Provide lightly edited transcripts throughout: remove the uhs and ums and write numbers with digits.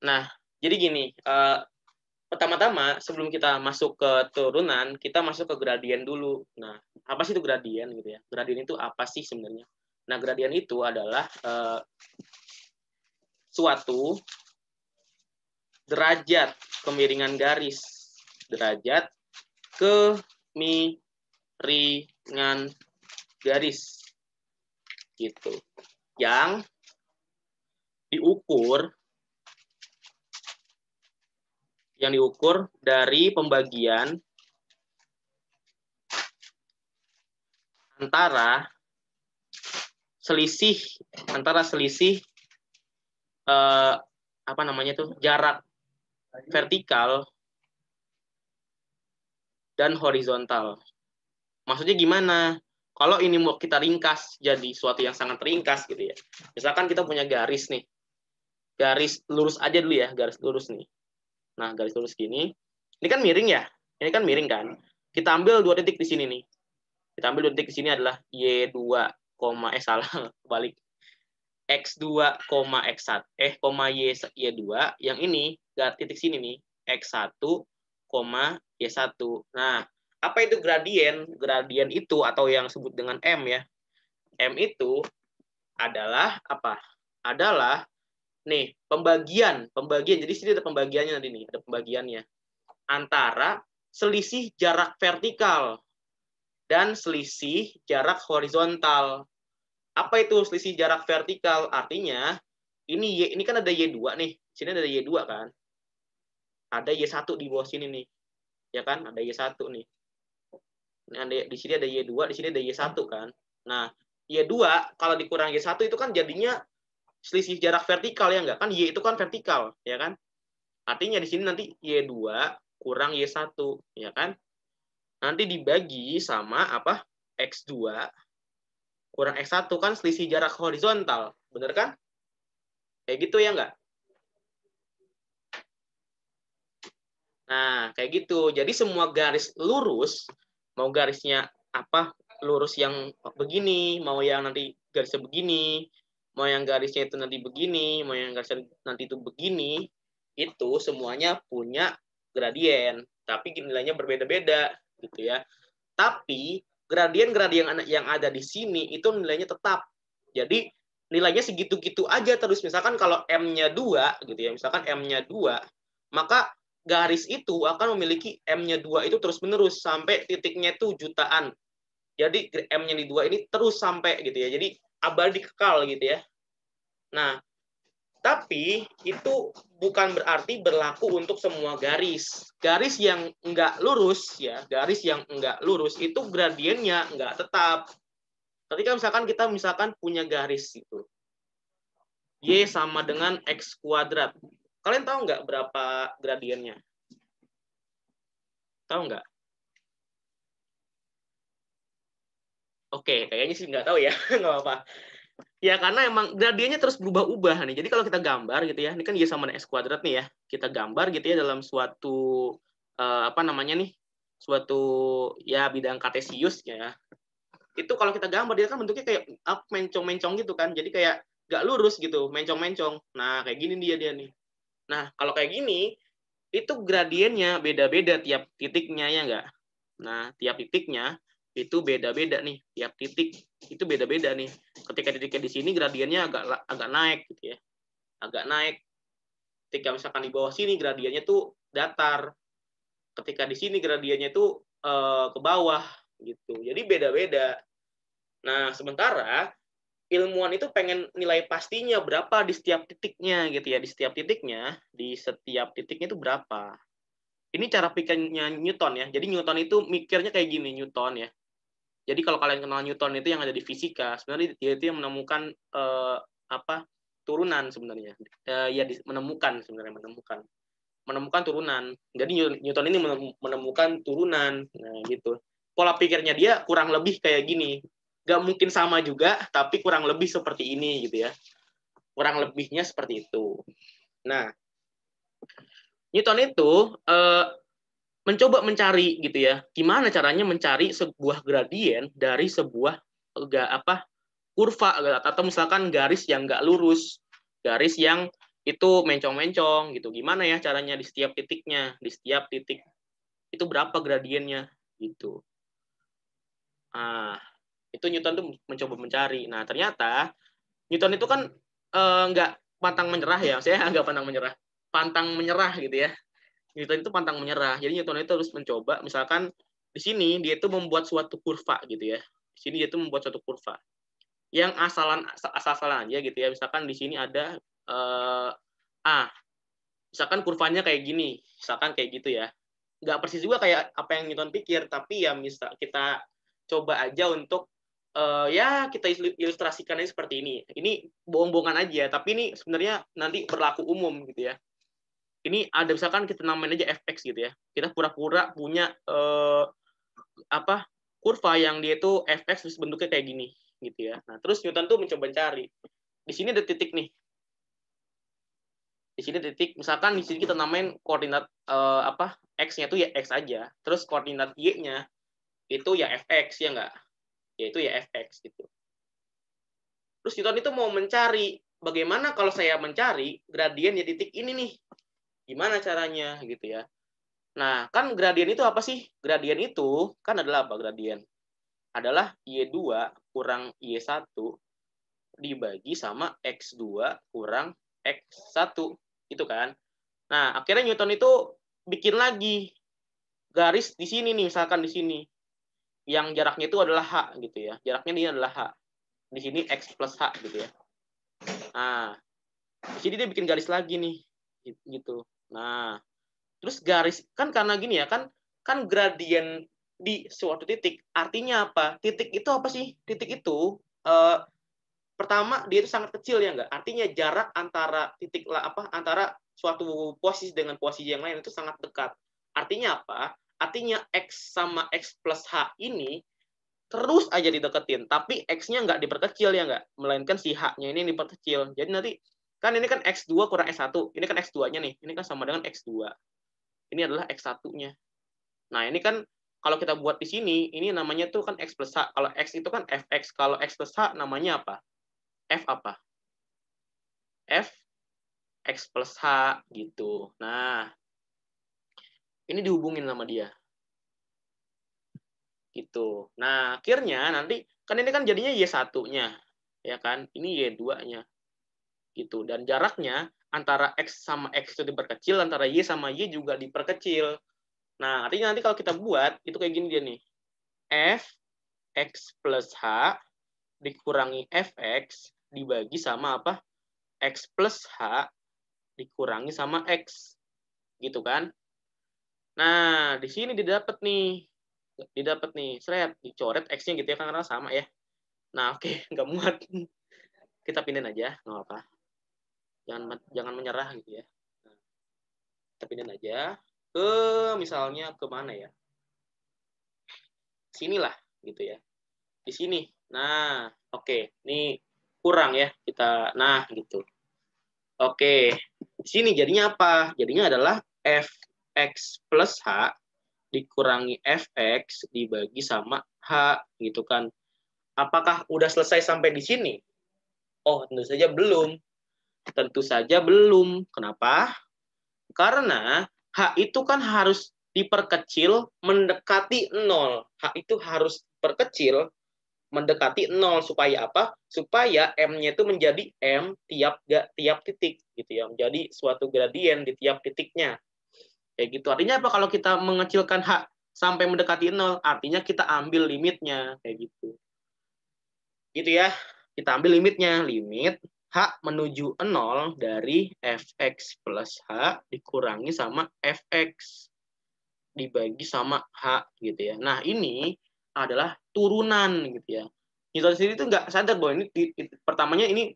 Nah, jadi gini, pertama-tama sebelum kita masuk ke turunan, kita masuk ke gradien dulu. Nah, apa sih itu gradien gitu ya? Gradien itu apa sih sebenarnya? Nah, gradien itu adalah suatu derajat kemiringan garis. Derajat kemiringan garis. Gitu. Yang diukur dari pembagian antara selisih apa namanya tuh, jarak vertikal dan horizontal. Maksudnya gimana? Kalau ini mau kita ringkas jadi suatu yang sangat ringkas gitu ya. Misalkan kita punya garis nih. Garis lurus aja dulu ya, garis lurus nih. Nah, garis lurus gini. Ini kan miring ya? Ini kan miring kan? Kita ambil 2 titik di sini nih. Kita ambil 2 titik di sini adalah Y2, salah, balik. X2, X1, Y2. Yang ini, titik sini nih, X1, Y1. Nah, apa itu gradien? Gradien itu, atau yang disebut dengan M ya. M itu adalah apa? Adalah nih, pembagian. Jadi sini ada pembagiannya nanti nih, ada pembagiannya. Antara selisih jarak vertikal dan selisih jarak horizontal. Apa itu selisih jarak vertikal? Artinya, ini kan ada Y2 nih. Sini ada Y2 kan? Ada Y1 di bawah sini nih. Ya kan? Ada Y1 nih. Di sini ada Y2, di sini ada Y1 kan? Nah, Y2 kalau dikurang Y1 itu kan jadinya selisih jarak vertikal ya enggak? Kan Y itu kan vertikal, ya kan? Artinya di sini nanti Y2 kurang Y1, ya kan? Nanti dibagi sama apa? X2 kurang X1 kan selisih jarak horizontal. Bener kan? Kayak gitu ya enggak? Nah, kayak gitu. Jadi semua garis lurus, mau garisnya apa? Lurus yang begini, mau yang nanti garisnya begini, mau yang garisnya itu nanti begini, mau yang garisnya nanti itu begini, itu semuanya punya gradien, tapi nilainya berbeda-beda gitu ya. Tapi gradien-gradien yang ada di sini itu nilainya tetap. Jadi nilainya segitu-gitu aja terus. Misalkan kalau M-nya 2 gitu ya, misalkan M-nya 2, maka garis itu akan memiliki M-nya 2 itu terus-menerus sampai titiknya itu jutaan. Jadi M-nya di 2 ini terus sampai gitu ya. Jadi abadi kekal gitu ya. Nah, tapi itu bukan berarti berlaku untuk semua garis. Garis yang enggak lurus ya, garis yang enggak lurus itu gradiennya enggak tetap. Ketika kita punya garis itu. Y sama dengan X kuadrat. Kalian tahu nggak berapa gradiennya? Tahu nggak? Oke, kayaknya sih nggak tahu ya. Nggak apa-apa. Ya, karena emang gradiennya terus berubah-ubah nih. Jadi kalau kita gambar gitu ya, ini kan Y sama dengan X kuadrat nih ya. Kita gambar gitu ya dalam suatu, apa namanya nih, suatu ya bidang kartesius ya. Itu kalau kita gambar, dia kan bentuknya kayak mencong-mencong gitu kan. Jadi kayak nggak lurus gitu, mencong-mencong. Nah, kayak gini dia nih. Nah, kalau kayak gini, itu gradiennya beda-beda tiap titiknya ya nggak? Nah, tiap titiknya itu beda-beda nih. Tiap titik itu beda-beda nih. Ketika titiknya di sini gradiennya agak naik gitu ya. Agak naik. Ketika misalkan di bawah sini gradiennya tuh datar. Ketika di sini gradiennya tuh ke bawah gitu. Jadi beda-beda. Nah, sementara ilmuwan itu pengen nilai pastinya berapa di setiap titiknya gitu ya. Di setiap titiknya itu berapa. Ini cara pikirnya Newton ya. Jadi Newton itu mikirnya kayak gini, Newton ya. Jadi kalau kalian kenal Newton itu yang ada di fisika, sebenarnya dia itu yang menemukan turunan sebenarnya. Menemukan turunan. Jadi Newton ini menemukan turunan. Nah, gitu. Pola pikirnya dia kurang lebih kayak gini. Gak mungkin sama juga, tapi kurang lebih seperti ini gitu ya. Kurang lebihnya seperti itu. Nah, Newton itu mencoba mencari gitu ya, gimana caranya mencari sebuah gradien dari sebuah kurva atau misalkan garis yang nggak lurus, garis yang itu mencong-mencong gitu. Gimana ya caranya di setiap titiknya, di setiap titik itu berapa gradiennya gitu. Nah, itu Newton tuh mencoba mencari. Nah, ternyata Newton itu kan nggak pantang menyerah ya, saya nggak pantang menyerah, pantang menyerah gitu ya. Newton itu pantang menyerah. Jadi Newton itu harus mencoba, misalkan di sini dia itu membuat suatu kurva gitu ya. Di sini dia itu membuat suatu kurva yang asal-asalan aja gitu ya. Misalkan di sini ada A. Misalkan kurvanya kayak gini, misalkan kayak gitu ya. Nggak persis juga kayak apa yang Newton pikir, tapi ya misal kita coba aja untuk ya kita ilustrasikannya seperti ini. Ini bohong-bohongan aja, tapi ini sebenarnya nanti berlaku umum gitu ya. Ini ada misalkan kita namain aja fx gitu ya. Kita pura-pura punya kurva yang dia itu fx bentuknya kayak gini gitu ya. Nah, terus Newton tuh mencoba cari. Di sini ada titik nih. Di sini titik, misalkan di sini kita namain koordinat x-nya itu ya x aja. Terus koordinat y-nya itu ya fx ya enggak? Yaitu ya fx gitu. Terus Newton itu mau mencari bagaimana kalau saya mencari gradien di titik ini nih. Gimana caranya gitu ya. Nah, kan gradien itu apa sih? Gradien itu kan adalah apa gradien? Adalah Y2 kurang Y1 dibagi sama X2 kurang X1. Itu kan. Nah, akhirnya Newton itu bikin lagi garis di sini nih, misalkan di sini. Yang jaraknya itu adalah H gitu ya. Jaraknya ini adalah H. Di sini X plus H gitu ya. Nah, di sini dia bikin garis lagi nih. Gitu. Nah, terus garis kan karena gini ya, kan gradien di suatu titik artinya apa? Titik itu apa sih? Titik itu pertama dia itu sangat kecil ya enggak? Artinya jarak antara titik antara suatu posisi dengan posisi yang lain itu sangat dekat. Artinya apa? Artinya X sama X plus H ini terus aja dideketin, tapi X-nya nggak diperkecil ya nggak? Melainkan si H-nya ini diperkecil. Jadi nanti kan ini kan X2 kurang X1, ini kan X2-nya nih, ini kan sama dengan X2. Ini adalah X1-nya. Nah, ini kan kalau kita buat di sini, ini namanya tuh kan X plus H. Kalau X itu kan Fx. Kalau X plus H namanya apa? F apa? F X plus H gitu. Nah, ini dihubungin sama dia. Gitu. Nah, akhirnya nanti kan ini kan jadinya Y1-nya. Ya kan? Ini Y2-nya. Gitu. Dan jaraknya antara X sama X itu diperkecil, antara Y sama Y juga diperkecil. Nah, artinya nanti kalau kita buat, itu kayak gini dia nih. F X plus H dikurangi Fx dibagi sama apa? X plus H dikurangi sama X. Gitu kan? Nah, di sini didapat nih. Seret, dicoret X-nya gitu ya, kan karena sama ya. Nah, oke, nggak muat. Kita pindahin aja, nggak apa-apa. Jangan menyerah gitu ya. Nah, kita pindahin aja ke misalnya ke mana ya? Sinilah gitu ya. Di sini. Nah, oke. Ini kurang ya kita. Nah, gitu. Oke. Di sini jadinya apa? Jadinya adalah Fx plus H dikurangi Fx dibagi sama H gitu kan. Apakah udah selesai sampai di sini? Oh, tentu saja belum. Tentu saja belum. Kenapa? Karena H itu kan harus diperkecil mendekati 0. H itu harus perkecil mendekati 0 supaya apa? Supaya M-nya itu menjadi M tiap titik gitu ya. Menjadi suatu gradien di tiap titiknya. Kayak gitu. Artinya apa kalau kita mengecilkan H sampai mendekati 0? Artinya kita ambil limitnya kayak gitu. Gitu ya. Kita ambil limitnya. Limit H menuju 0 dari Fx plus H dikurangi sama Fx dibagi sama H gitu ya. Nah, ini adalah turunan gitu ya. Newton sendiri itu nggak sadar bahwa ini pertamanya ini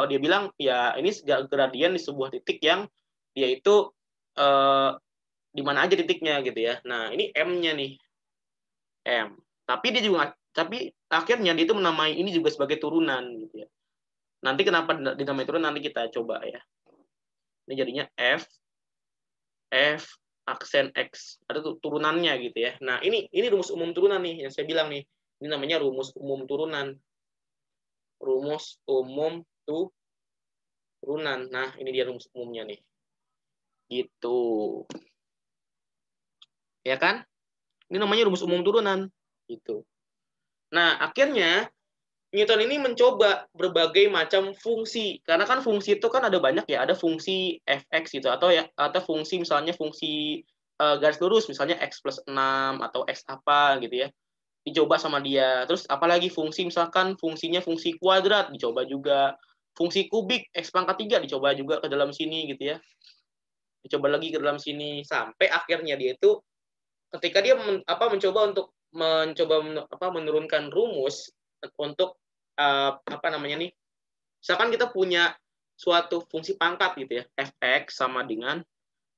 dia bilang ya ini gradien di sebuah titik yang dia itu di mana aja titiknya gitu ya. Nah, ini M-nya nih. M. Tapi akhirnya dia itu menamai ini juga sebagai turunan gitu ya. Nanti kenapa dinamai turunan nanti kita coba ya. Ini jadinya F aksen X. Ada turunannya gitu ya. Nah, ini rumus umum turunan nih yang saya bilang nih. Ini namanya rumus umum turunan. Rumus umum turunan. Nah, ini dia rumus umumnya nih. Gitu. Ya kan? Ini namanya rumus umum turunan. Gitu. Nah, akhirnya Newton ini mencoba berbagai macam fungsi. Karena kan fungsi itu kan ada banyak ya. Ada fungsi fx gitu atau fungsi misalnya fungsi garis lurus misalnya x plus 6 atau x apa gitu ya. Dicoba sama dia. Terus apalagi fungsi misalkan fungsinya fungsi kuadrat dicoba juga. Fungsi kubik x pangkat 3 dicoba juga ke dalam sini gitu ya. Dicoba lagi ke dalam sini sampai akhirnya dia itu ketika dia mencoba menurunkan rumus untuk apa namanya nih, misalkan kita punya suatu fungsi pangkat gitu ya, fx sama dengan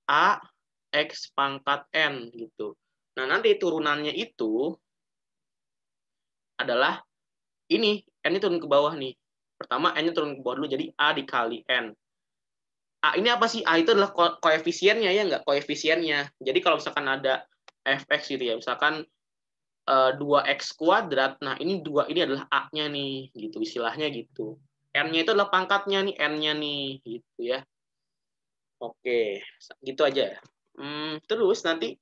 a x pangkat n gitu. Nah, nanti turunannya itu adalah ini, n-nya turun ke bawah nih. Pertama n-nya turun ke bawah dulu, jadi a dikali n. A ini apa sih? A itu adalah koefisiennya ya nggak? Koefisiennya. Jadi kalau misalkan ada fx gitu ya, misalkan 2x kuadrat, nah ini adalah A-nya nih, gitu istilahnya gitu. N-nya itu adalah pangkatnya nih, N-nya nih, gitu ya. Oke, gitu aja. Terus nanti,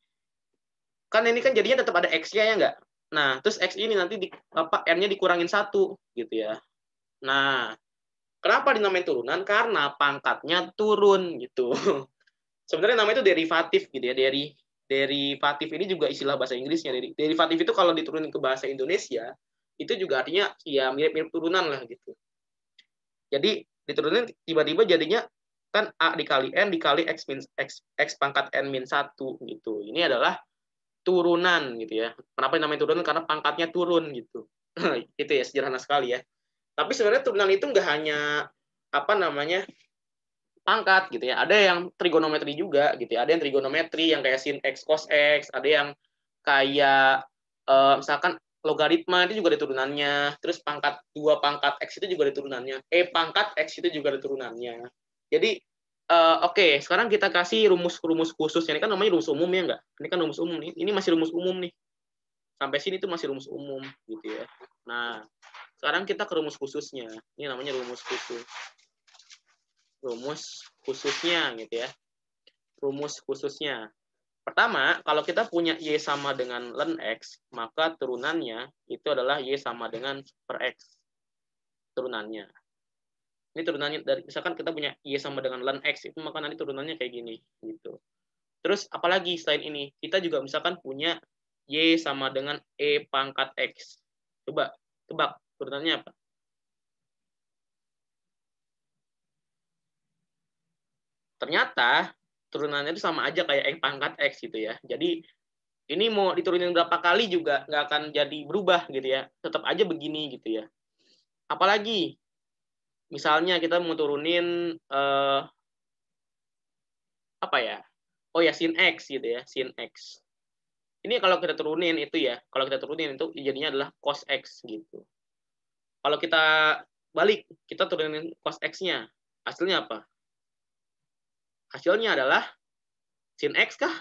kan ini kan jadinya tetap ada X-nya ya nggak? Nah, terus X ini nanti N-nya dikurangin 1, gitu ya. Nah, kenapa dinamain turunan? Karena pangkatnya turun, gitu. Sebenarnya namanya itu derivatif, gitu ya. Derivatif ini juga istilah bahasa Inggrisnya. Derivatif itu kalau diturunin ke bahasa Indonesia, itu juga artinya ya mirip-mirip turunan lah gitu. Jadi diturunin tiba-tiba jadinya kan A dikali N dikali X pangkat N min 1 gitu. Ini adalah turunan gitu ya. Kenapa namanya turunan? Karena pangkatnya turun gitu. Itu ya, sederhana sekali ya. Tapi sebenarnya turunan itu nggak hanya apa namanya pangkat gitu ya. Ada yang trigonometri juga gitu ya. Ada yang trigonometri yang kayak sin x cos x, ada yang kayak misalkan logaritma itu juga ada turunannya. Terus pangkat 2 pangkat x itu juga ada turunannya. Pangkat x itu juga ada turunannya. Jadi oke, sekarang kita kasih rumus-rumus khusus. Ini kan namanya rumus umum ya enggak? Ini kan rumus umum nih. Ini masih rumus umum nih. Sampai sini tuh masih rumus umum gitu ya. Nah, sekarang kita ke rumus khususnya. Ini namanya rumus khusus. Rumus khususnya gitu ya. Rumus khususnya. Pertama, kalau kita punya Y sama dengan ln X, maka turunannya itu adalah Y sama dengan per X. Turunannya. Ini turunannya dari misalkan kita punya Y sama dengan ln X, itu maka nanti turunannya kayak gini gitu. Terus apalagi selain ini, kita juga misalkan punya Y sama dengan E pangkat X. Coba tebak turunannya apa? Ternyata turunannya itu sama aja kayak E pangkat X gitu ya. Jadi ini mau diturunin berapa kali juga nggak akan jadi berubah gitu ya. Tetap aja begini gitu ya. Apalagi misalnya kita mau turunin apa ya? Oh ya, sin X gitu ya, sin X. Ini kalau kita turunin itu ya, kalau kita turunin itu jadinya adalah cos X gitu. Kalau kita balik, kita turunin cos X-nya. Hasilnya apa? Hasilnya adalah sin X kah?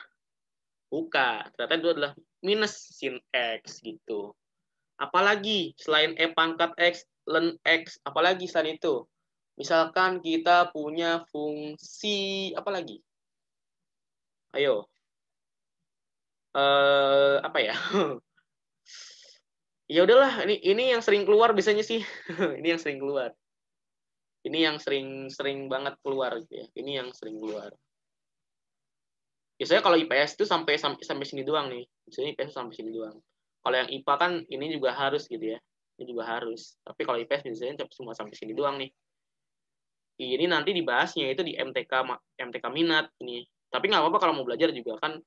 Bukan. Ternyata itu adalah minus sin X gitu. Apalagi selain E pangkat X, ln X, apalagi selain itu? Misalkan kita punya fungsi apa lagi? Ayo. Apa ya? Ya udahlah, ini yang sering keluar biasanya sih. Ini yang sering keluar. Ini yang sering banget keluar gitu ya. Ini yang sering keluar. Biasanya kalau IPS itu sampai sini doang nih. Biasanya IPS sampai sini doang. Kalau yang IPA kan ini juga harus gitu ya. Ini juga harus. Tapi kalau IPS biasanya cuma sampai sini doang nih. Ini nanti dibahasnya itu di MTK minat ini. Tapi nggak apa-apa kalau mau belajar juga kan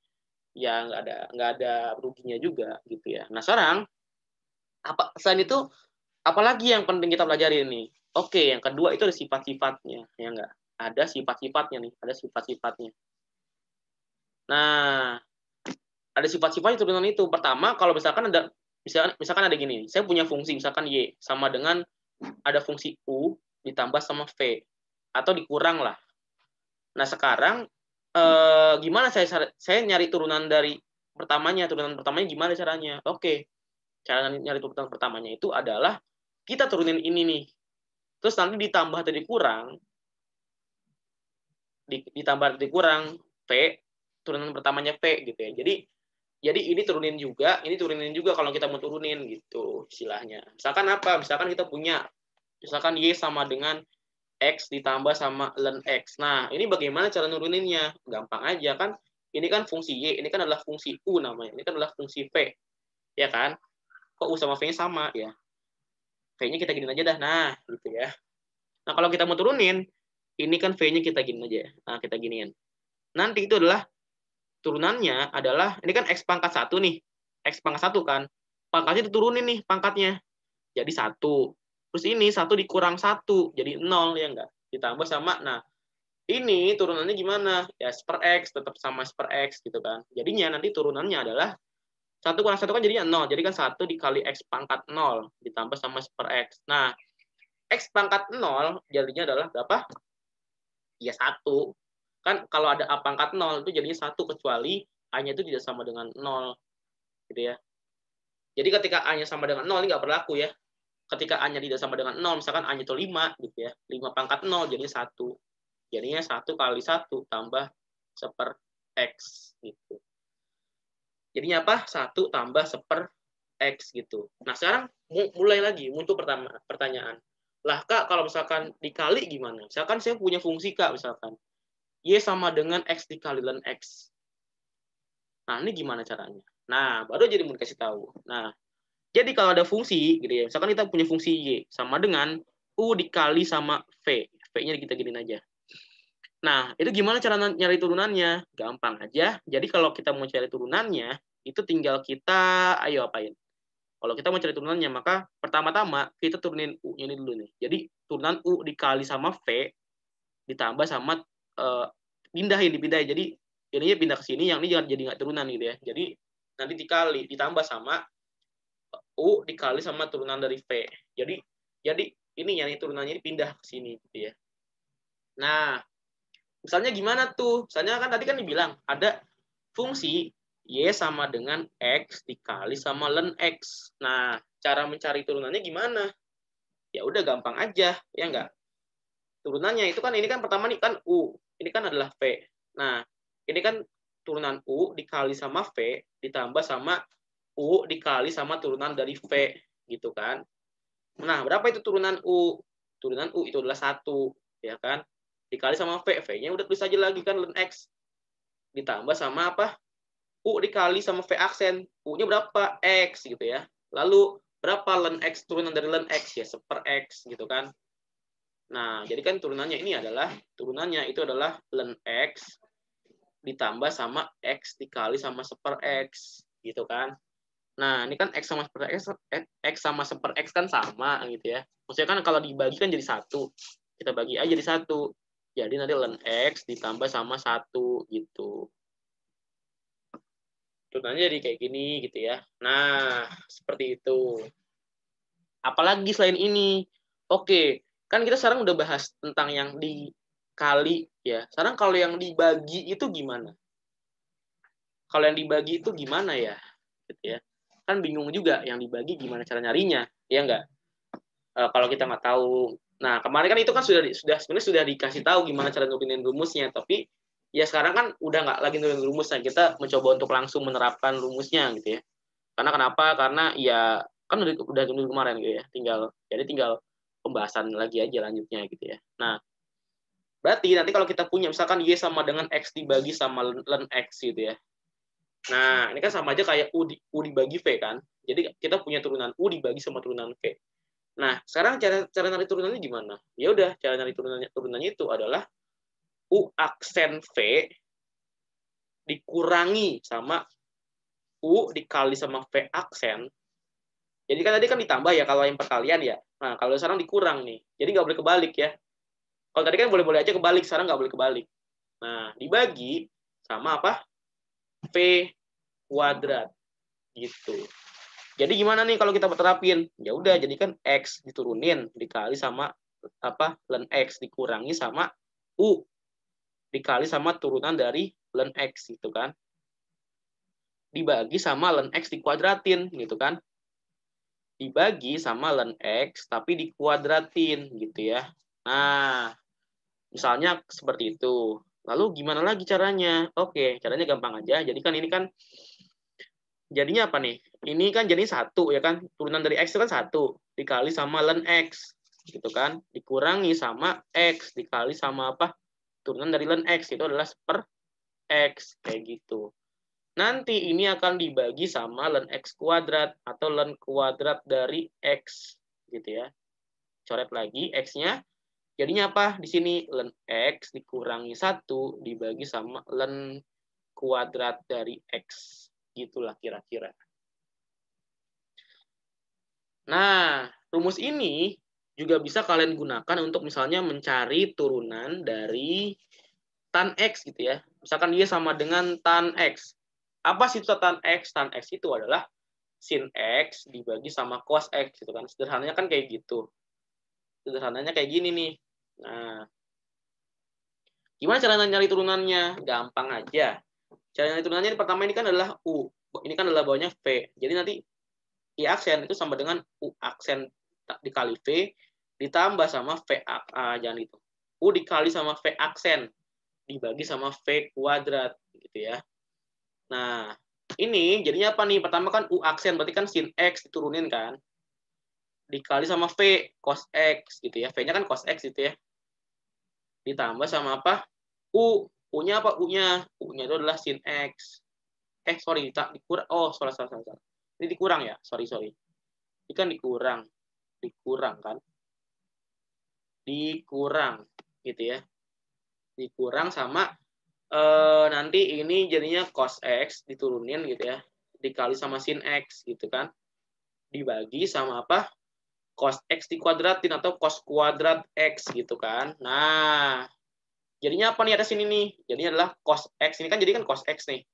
ya nggak ada ruginya juga gitu ya. Nah sekarang selain itu apalagi yang penting kita pelajari ini? Oke, yang kedua itu ada sifat-sifatnya ya nggak? Ada sifat-sifatnya nih, ada sifat-sifatnya. Nah, ada sifat-sifatnya turunan itu. Pertama, kalau misalkan ada gini, saya punya fungsi misalkan Y sama dengan ada fungsi U ditambah sama V atau dikurang lah. Nah, sekarang gimana saya nyari turunan dari pertamanya? Turunan pertamanya gimana caranya? Oke. Cara nyari turunan pertamanya itu adalah kita turunin ini nih. Terus nanti ditambah atau dikurang, ditambah dikurang V, turunan pertamanya V gitu ya. Jadi ini turunin juga kalau kita mau turunin gitu istilahnya. Misalkan apa? Misalkan kita punya misalkan Y sama dengan X ditambah sama ln X. Nah, ini bagaimana cara nuruninnya? Gampang aja kan. Ini kan fungsi Y, ini kan adalah fungsi U namanya. Ini kan adalah fungsi V. Ya kan? Kok U sama V-nya sama ya? V-nya kita giniin aja dah. Nah, gitu ya. Nah, kalau kita mau turunin, ini kan V-nya kita giniin aja. Nah, kita giniin. Nanti itu adalah turunannya adalah, ini kan X pangkat 1 nih. X pangkat 1 kan. Pangkatnya diturunin nih pangkatnya. Jadi 1. Terus ini 1 dikurang 1. Jadi 0 ya enggak? Ditambah sama, nah ini turunannya gimana? Ya per X, tetap sama per X gitu kan. Jadinya nanti turunannya adalah 1 kurang 1 kan jadinya 0. Jadi kan 1 dikali X pangkat 0 ditambah sama per X. Nah, X pangkat 0 jadinya adalah berapa? Ya 1. Kan kalau ada A pangkat 0 itu jadinya 1 kecuali A-nya itu tidak sama dengan 0. Gitu ya. Jadi ketika A-nya sama dengan 0 ini nggak berlaku ya. Ketika A-nya tidak sama dengan 0, misalkan A-nya itu 5 gitu ya. 5 pangkat 0 jadinya 1. Jadinya 1 kali 1 tambah seper X gitu. Jadinya apa? 1 tambah seper X gitu. Nah, sekarang mulai lagi muncul pertanyaan. Lah, Kak, kalau misalkan dikali gimana? Misalkan saya punya fungsi, Kak, misalkan. Y sama dengan X dikali ln X. Nah, ini gimana caranya? Nah, baru jadi mau dikasih tahu. Nah, jadi kalau ada fungsi, gitu ya. Misalkan kita punya fungsi Y sama dengan U dikali sama V. V-nya kita giniin aja. Nah, itu gimana cara nyari turunannya? Gampang aja. Jadi kalau kita mau cari turunannya, itu tinggal kita, ayo apain? Kalau kita mau cari turunannya, maka pertama-tama kita turunin U-nya ini dulu nih. Jadi turunan U dikali sama V ditambah sama dipindahin. Jadi jadinya pindah ke sini, yang ini jangan jadi nggak turunan gitu ya. Jadi nanti dikali ditambah sama U dikali sama turunan dari V. Jadi ini yang turunannya ini pindah ke sini gitu ya. Nah, misalnya gimana tuh? Misalnya kan tadi kan dibilang ada fungsi Y sama dengan X dikali sama ln X. Nah, cara mencari turunannya gimana? Ya udah gampang aja, ya enggak? Turunannya itu kan ini kan pertama nih kan U, ini kan adalah V. Nah, ini kan turunan U dikali sama V ditambah sama U dikali sama turunan dari V gitu kan. Nah, berapa itu turunan U? Turunan U itu adalah 1, ya kan? Dikali sama V, V-nya udah tulis aja lagi kan ln X. Ditambah sama apa? U dikali sama V aksen. U-nya berapa? X gitu ya. Lalu berapa ln X turunan dari ln X? Ya, seper X gitu kan. Nah, jadi kan turunannya ini adalah, turunannya itu adalah ln X ditambah sama X dikali sama seper X gitu kan. Nah, ini kan X sama seper X sama seper X kan sama gitu ya. Maksudnya kan kalau dibagi kan jadi 1. Kita bagi aja jadi 1. Jadi nanti ln X ditambah sama 1 gitu. Turunannya jadi kayak gini gitu ya. Nah, seperti itu. Apalagi selain ini? Oke, kan kita sekarang udah bahas tentang yang dikali ya. Sekarang kalau yang dibagi itu gimana? Kalau yang dibagi itu gimana ya? Gitu ya. Kan bingung juga yang dibagi gimana cara nyarinya, ya enggak? Kalau kita nggak tahu. Nah, kemarin kan itu kan sebenarnya sudah dikasih tahu gimana cara nurunin rumusnya, tapi ya sekarang kan udah nggak lagi nurunin rumusnya, kita mencoba untuk langsung menerapkan rumusnya gitu ya. Karena kenapa? Karena ya kan udah dulu kemarin gitu ya. Tinggal pembahasan lagi aja lanjutnya gitu ya. Nah, berarti nanti kalau kita punya misalkan Y sama dengan X dibagi sama ln X gitu ya. Nah, ini kan sama aja kayak U dibagi V kan. Jadi kita punya turunan U dibagi sama turunan V. Nah, sekarang cara nyari turunannya gimana? Ya udah, cara nyari turunannya itu adalah U aksen V dikurangi sama U dikali sama V aksen. Jadi kan tadi kan ditambah ya kalau yang perkalian ya. Nah, kalau sekarang dikurang nih. Jadi nggak boleh kebalik ya. Kalau tadi kan boleh-boleh aja kebalik, sekarang nggak boleh kebalik. Nah, dibagi sama apa? V kuadrat. Gitu. Jadi gimana nih kalau kita terapin? Ya udah, jadi kan X diturunin dikali sama apa? Ln X dikurangi sama U dikali sama turunan dari ln X gitu kan. Dibagi sama ln X dikuadratin gitu kan. Dibagi sama ln X tapi dikuadratin gitu ya. Nah, misalnya seperti itu. Lalu gimana lagi caranya? Oke, caranya gampang aja. Jadi kan ini kan jadinya apa nih? Ini kan jadi 1 ya kan? Turunan dari X itu kan 1 dikali sama ln X gitu kan? Dikurangi sama X dikali sama apa? Turunan dari ln X itu adalah per X kayak gitu. Nanti ini akan dibagi sama ln X kuadrat atau ln kuadrat dari X gitu ya. Coret lagi X-nya. Jadinya apa? Di sini ln X dikurangi 1 dibagi sama ln kuadrat dari X. Gitulah kira-kira. Nah, rumus ini juga bisa kalian gunakan untuk misalnya mencari turunan dari tan X gitu ya. Misalkan dia sama dengan tan X. Apa sih itu tan X? Tan X itu adalah sin X dibagi sama cos X gitu kan. Sederhananya kan kayak gitu. Sederhananya kayak gini nih. Nah, gimana cara nyari turunannya? Gampang aja. Cara nyari turunannya pertama ini kan adalah U. Ini kan adalah bawahnya V. Jadi nanti I aksen itu sama dengan U aksen dikali V ditambah sama V jangan itu. U dikali sama V aksen dibagi sama V kuadrat gitu ya. Nah, ini jadinya apa nih? Pertama kan U aksen berarti kan sin X diturunin kan. Dikali sama V cos X gitu ya. V-nya kan cos X gitu ya. Ditambah sama apa? U. U-nya apa? U-nya. U-nya itu adalah sin X. Sorry, tak dikurang. Oh, salah. Ini dikurang ya? Sorry. Ini kan dikurang kan? Dikurang gitu ya. Dikurang sama nanti ini jadinya cos X diturunin gitu ya. Dikali sama sin X gitu kan. Dibagi sama apa? Cos X dikuadratin atau cos kuadrat X gitu kan. Nah, jadinya apa nih atas sini nih? Jadinya adalah cos X. Ini kan jadi kan cos X nih.